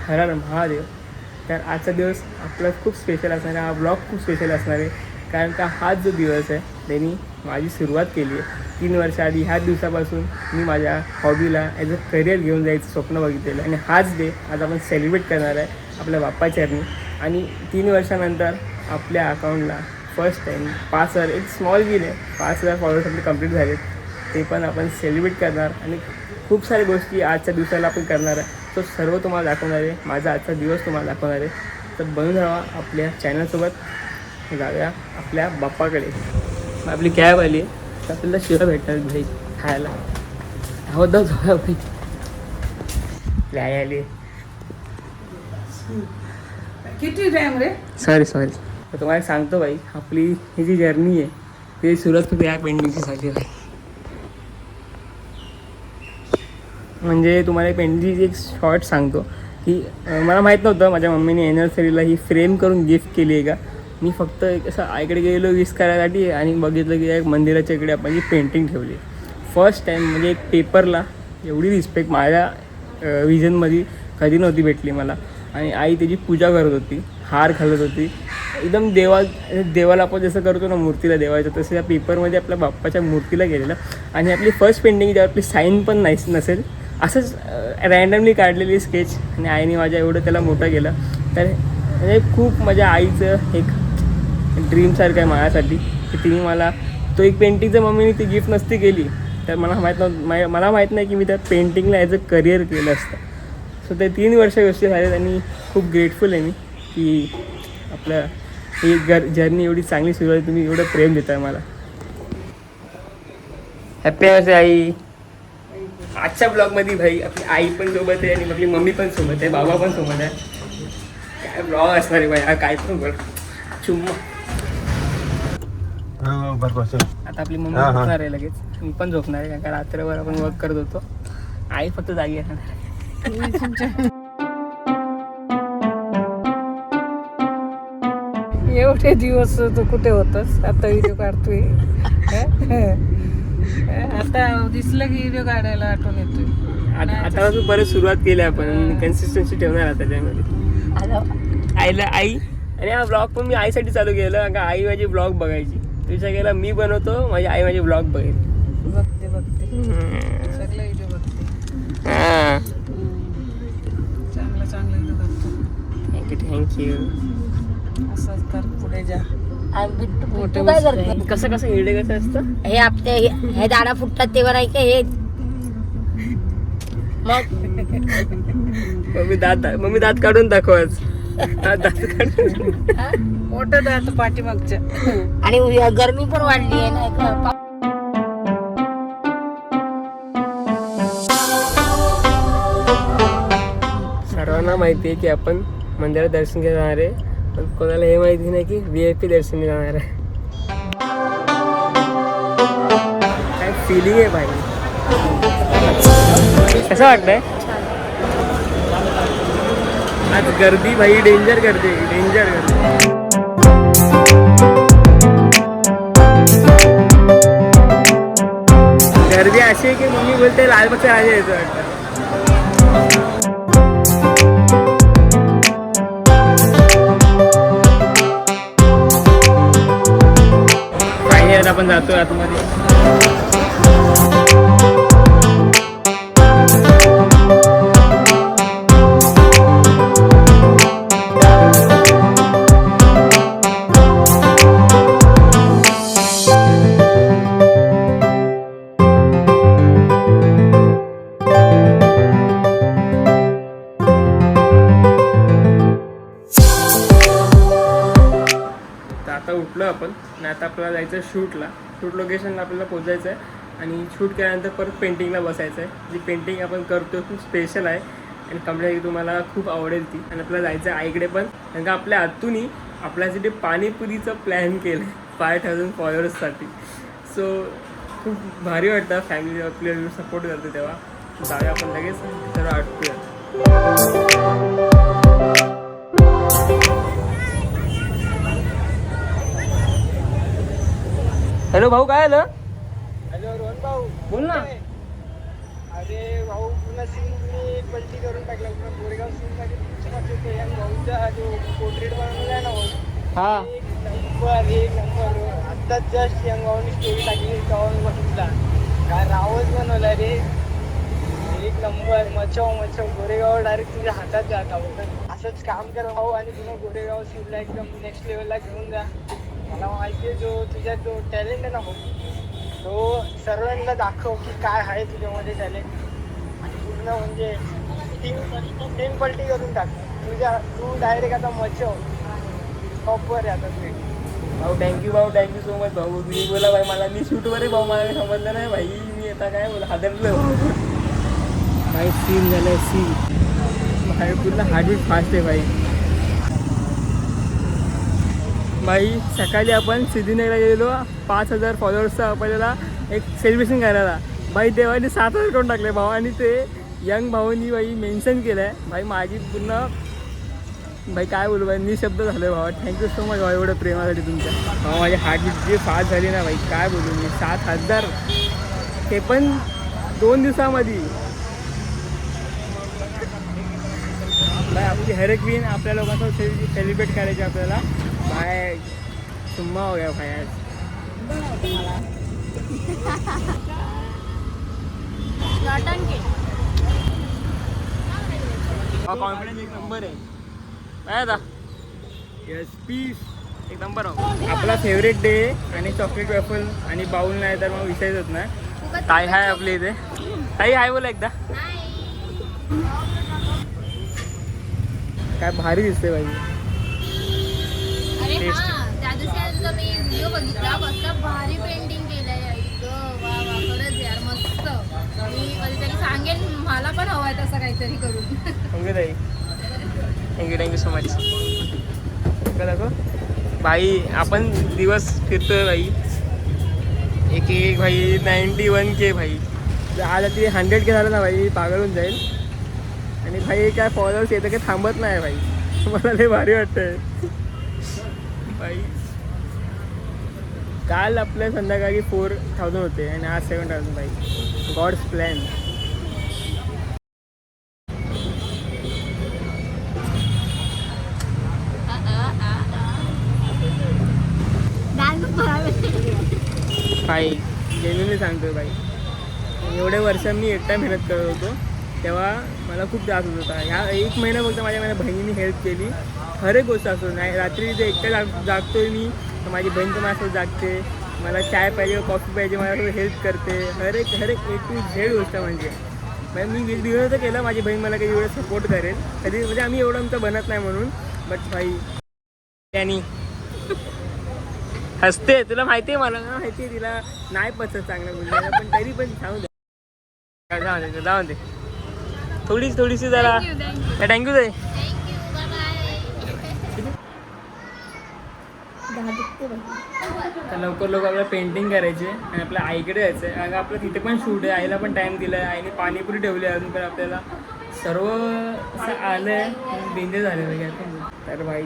हर हर महादेव. तर आजचा दिवस आपला खूप स्पेशल असणार आहे. हा ब्लॉग खूप स्पेशल असणार आहे कारण का हाच जो दिवस आहे त्यांनी माझी सुरुवात केली आहे 3 वर्ष आधी. ह्याच दिवसापासून मी माझ्या हॉबीला ॲज अ करिअर घेऊन जायचं स्वप्न बघितलेलं आणि हाच डे आज आपण सेलिब्रेट करणार आहे आपल्या बाप्पाच्या चरणी. आणि 3 वर्षानंतर आपल्या अकाउंटला फर्स्ट टाईम 5,000 एक स्मॉल विन आहे. 5,000 फॉलोअर्स आपले कंप्लीट झालेत. ते पण आपण सेलिब्रेट करणार आणि खूप साऱ्या गोष्टी आजच्या दिवसाला आपण करणार आहे. तो सर्व तुम्हाला दाखवणार आहे. माझा आजचा दिवस तुम्हाला दाखवणार आहे. तर बनून राहा आपल्या चॅनलसोबत. जाऊया आपल्या बाप्पाकडे. आपली कॅब आली तर आपल्याला शिरा भेटणार भाई खायला. हो द जाऊया भाई. काय आली किती टाइम रे? सॉरी तर तुम्हाला सांगतो भाई आपली ही जी जर्नी आहे ती सुरुवात फक्त या पेंटिंगची झाली भाई. म्हणजे तुम्हाला पेंटिंगची एक शॉर्ट सांगतो की मला माहीत नव्हतं माझ्या मम्मीने ॲनिव्हर्सरीला ही फ्रेम करून गिफ्ट केली आहे का. मी फक्त असं आईकडे गेलो विश करायसाठी आणि बघितलं की एक मंदिराच्या इकडे आपण ही पेंटिंग ठेवली. फर्स्ट टाईम म्हणजे एक पेपरला एवढी रिस्पेक्ट माझ्या विजनमध्ये कधी नव्हती भेटली मला. आणि आई त्याची पूजा करत होती, हार घालत होती एकदम देवाला आपण जसं करतो ना मूर्तीला देवायचं तसं या पेपरमध्ये आपल्या बाप्पाच्या मूर्तीला गेलेलं. आणि आपली फर्स्ट पेंटिंग ज्यावर आपली साईन पण नसेल असंच रँडमली काढलेली स्केच आणि आईने माझ्या एवढं त्याला मोठं केलं. तर म्हणजे खूप माझ्या आईचं एक ड्रीमसारखं आहे माझ्यासाठी की तिने मला तो एक पेंटिंगचं मम्मीने ती गिफ्ट नसती केली तर मला माहीत नाही की मी त्या पेंटिंगला ॲज अ करिअर केलं असतं. सो ते 3 वर्ष गोष्टी झाल्यात आणि खूप ग्रेटफुल आहे मी की आपलं ही जर्नी एवढी चांगली सुरू आहे. तुम्ही एवढं प्रेम देताय मला. हॅपी ॲनिव्हर्सरी आई. आजच्या ब्लॉगमध्ये भाई आपली आई पण सोबत आहे आणि आपली मम्मी पण सोबत आहे, बाबा पण सोबत आहे. काय ब्लॉग असणार आहे भाई हा काय पण बोल चुम्मा. आता आपली मम्मी झोपणार आहे लगेच. मी पण झोपणार आहे कारण का रात्रभर आपण वर्क करत होतो. आई फक्त जागी आहे. एवढे दिवस तू कुठे होतस? आता व्हिडिओ काढतोय. आता दिसलं की व्हिडिओ काढायला आठवण येतोय. आता तू परत सुरुवात केली आपण कन्सिस्टन्सी ठेवणार आता त्याच्यामध्ये. आई आणि हा ब्लॉग पण मी आईसाठी चालू केलं कारण का आई माझी ब्लॉग बघायची. तुझ्या गेला मी बनवतो माझी आई माझी ब्लॉग बघेल. बघते सगळं व्हिडिओ बघते. हां चांगलं व्हिडिओ बघतो. थँक्यू. असंच कर पुढे जा. मोठे काय करते? कसं हिरडे कसं असतं हे आपले हे दाडा फुटतात तेव्हा नाही का हे मग मम्मी दात काढून दाखवाच. दात काढून मोठं दात पाठीमागच्या. आणि गरमी पण वाढली आहे ना. सर्वांना माहिती आहे की आपण मंदिरात दर्शन घ्यायला जाणार आहे पण कोणाला हे माहिती नाही की VIP दर्शन जाणार आहे. काय फिलिंग आहे भाई. कसं वाटतंय आज गर्दी भाई डेंजर गर्दी. गर्दी अशी आहे की मम्मी बोलते लालबागचा राजा येतो वाटतं. फायनली आपण जातोय आतमध्ये. आता उठलो आपण आणि आता आपल्याला जायचं शूट लोकेशनला आपल्याला पोचायचं आहे आणि शूट केल्यानंतर परत पेंटिंगला बसायचं आहे. जी पेंटिंग आपण करतो खूप स्पेशल आहे आणि कम्प्लीट तुम्हाला खूप आवडेल ती. आणि आपल्याला जायचं आहे आईकडे पण कारण का आपल्या हातूनही आपल्यासाठी पाणीपुरीचं प्लॅन केलं आहे 5,000 फॉलोअर्ससाठी. सो खूप भारी वाटतं फॅमिली आपल्याला सपोर्ट करते तेव्हा. जाऊया आपण लगेच सर्व आटपूया. हॅलो भाऊ काय आलं? हॅलो रोहन भाऊ बोल ना. अरे भाऊ पुन्हा सीन मी पलटी करून टाकला. पुन्हा गोरेगाव सीन साठी तुझा जो पोर्ट्रेट बनवलेला आहे ना भाऊ, हा एक नंबर आत्ताच जस्ट यंग भाऊनी स्टोरी टाकली तेव्हा मी बघितला. काय रावच बनवला रे, एक नंबर. मचव गोरेगाव डायरेक्ट तुझ्या हातात जात आहोत. असंच काम कर भाऊ आणि तुला गोरेगाव सीटला एकदम नेक्स्ट लेवलला घेऊन जा. मला माहिती आहे जो तुझ्यात जो टॅलेंट आहे ना भाऊ, तो सर्वांना दाखव की काय आहे तुझ्यामध्ये टॅलेंट. आणि पूर्ण म्हणजे टीम पलटी करून टाक. तू डायरेक्ट आता मचव टॉपवर आहे आता तू. भाऊ थँक्यू सो मच भाऊ. मी बोला भाई मला मी शूटवर आहे भाऊ, मला काही समजलं नाही भाई. मी आता काय बोला हादरलो भाई. सीन झालं सीन भाई, पूर्ण हार्टबीट फास्ट आहे भाई. भाई सकाळी आपण सिद्धीनगरला गेलेलो 5,000 फॉलोअर्सचा आपल्याला एक सेलिब्रेशन करायला. भाई देवाने 7,000 करून टाकले भाऊ. आणि ते यंग भाऊनी भाई मेन्शन केलं आहे भाई. माझी पूर्ण भाई काय बोलू भाई, निशब्द झालं भाऊ. थँक्यू सो मच भाऊ एवढं प्रेमासाठी तुमच्या भाऊ. माझी हार्टबीट जे फास्ट झाली ना भाई, काय बोलू मी. 7,000 ते पण 2 दिवसामध्ये भाई. आपली हर एक विन आपल्या लोकांसोबत सेलिब्रेट करायची आपल्याला भाई. सुम्मा हो गया भाई आज. कॉन्फिडन्स एक नंबर आहे काय आता. यस पीस एक नंबर हो. आपला फेवरेट डे आणि चॉकलेट वेफल आणि बाउल नाही तर मग विषयच नाही. ताई हाय आपल्या इथे. ताई हाय बोला एकदा. काय भारी दिसते भाई. अरे हा, त्या दिवशी तुझा मी व्हिडिओ बघितला, कसला भारी पेंटिंग केलंय. वा वा, खरंच यार मस्त. मी कधीतरी सांगेन, मला पण हवंय तसं काहीतरी करून. थँक्यू ताई. Thank you so much. दाखव भाई, आपण दिवस फिरतोय भाई. एक भाई 91K भाई. आज ती 100K झालं ना भाई, पागल होऊन जाईल. आणि भाई काय फॉलोअर्स येतं काही थांबत नाही भाई. मला लय भारी वाटतंय भाई. काल आपल्या संध्याकाळी 4,000 होते आणि आज 7,000 भाई. God's plan. भाई जेन्युइनली सांगतोय भाई, एवढ्या वर्षांनी एकटा मेहनत करत होतो तेव्हा मला खूप त्रास होत होता. ह्या 1 महिना फक्त माझ्या बहिणीने हेल्प केली. हर एक गोष्ट असतो नाही. रात्री जे एकटा जागतोय मी, तर माझी बहीण पण माझ्यासोबत जागते. मला चाय पाहिजे, कॉफी पाहिजे, माझ्यासोबत हेल्प करते. हर एक A to Z गोष्ट म्हणजे मी दिवस तर केलं. माझी बहीण मला काही एवढं सपोर्ट करेल कधी, म्हणजे आम्ही एवढं आमचं बनत नाही म्हणून. बट भाई त्यांनी हसते. तुला माहिती आहे, मला माहिती आहे तिला नाही पचत चांगलं बोलण्याला, पण तरी पण सांगू दे. जाऊ दे थोडीशी जरा. थँक्यू ताई. तर लवकर आपल्याला पेंटिंग करायची आणि आपल्या आईकडे जायचं आहे. अगं आपलं तिथे पण शूट आहे. आईला पण टाईम दिला आहे. आईने पाणीपुरी ठेवली आहे अजून पण आपल्याला. सर्व असं आलं आहे, बिंदे झाले वगैरे. तर भाई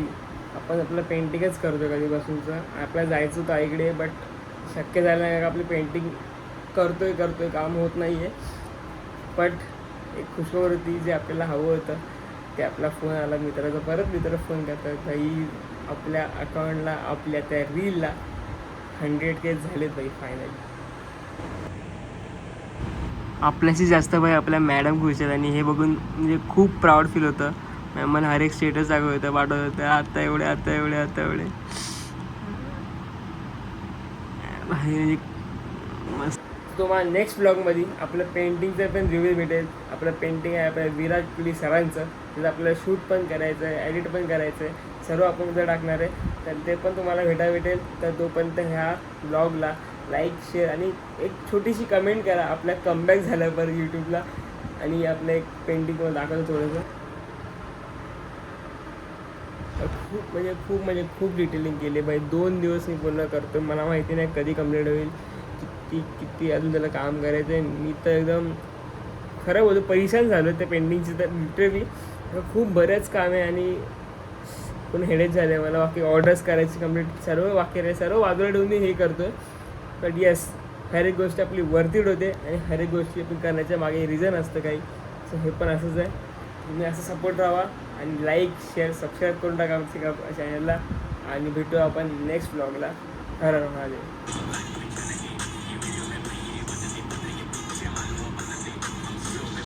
आपण आपलं पेंटिंगच करतो कधीपासूनचं. आपल्याला जायचं होतं आईकडे, बट शक्य झालं नाही. आपली पेंटिंग करतोय काम होत नाही आहे. बट एक खुशखबर होती, जे आपल्याला हवं होतं ते आपला फोन आला मित्राचा. परत मित्र फोन करतात भाई, आपल्या अकाउंटला, आपल्या त्या रीलला 100K झालेत भाई फायनली. आपल्याशी जास्त भाई आपल्या मॅडम खुश आहेत आणि हे बघून म्हणजे खूप प्राऊड फील होतं. मॅम हर एक स्टेटस दाखवत होतं, पाठवत होतं, आता एवढे भाई मस्त. तुम्हाला नेक्स्ट ब्लॉगमध्ये आपलं पेंटिंगचं पण रिव्ह्यू भेटेल. आपलं पेंटिंग आहे आपल्या विराट कोहली सरांचं, त्याचं आपल्याला शूट पण करायचं आहे, एडिट पण करायचं आहे, सर्व आपण उद्या टाकणार आहे. तर ते पण तुम्हाला भेटेल. तर तोपर्यंत ह्या ब्लॉगला लाईक, शेअर आणि एक छोटीशी कमेंट करा. आपल्या कमबॅक झालं बरं यूट्यूबला. आणि आपलं एक पेंटिंग तुम्हाला दाखवलं थोडंसं. खूप डिटेलिंग केली बाई. 2 दिवस मी पूर्ण करतो. मला माहिती नाही कधी कंप्लीट होईल, किती अजून त्याला काम करायचं आहे. मी तर एकदम खरं बोलतो परेशान झालो त्या पेंटिंगची. तर लिटरली खूप बरंच काम आहे आणि पण हेडेक झालं आहे मला. बाकी ऑर्डर्स करायची कंप्लीट, सर्व बाजूला ठेवून मी हे करतो. बट येस, हर एक गोष्ट आपली वर्थ इट होते आणि हर एक गोष्टी आपण करण्याच्या मागे रिझन असतं काही. सो हे पण असंच आहे. तुम्ही असं सपोर्ट राहा आणि लाईक शेअर सबस्क्राईब करून टाका आमच्या चॅनलला आणि भेटू आपण नेक्स्ट ब्लॉगला. हर हर महादेव.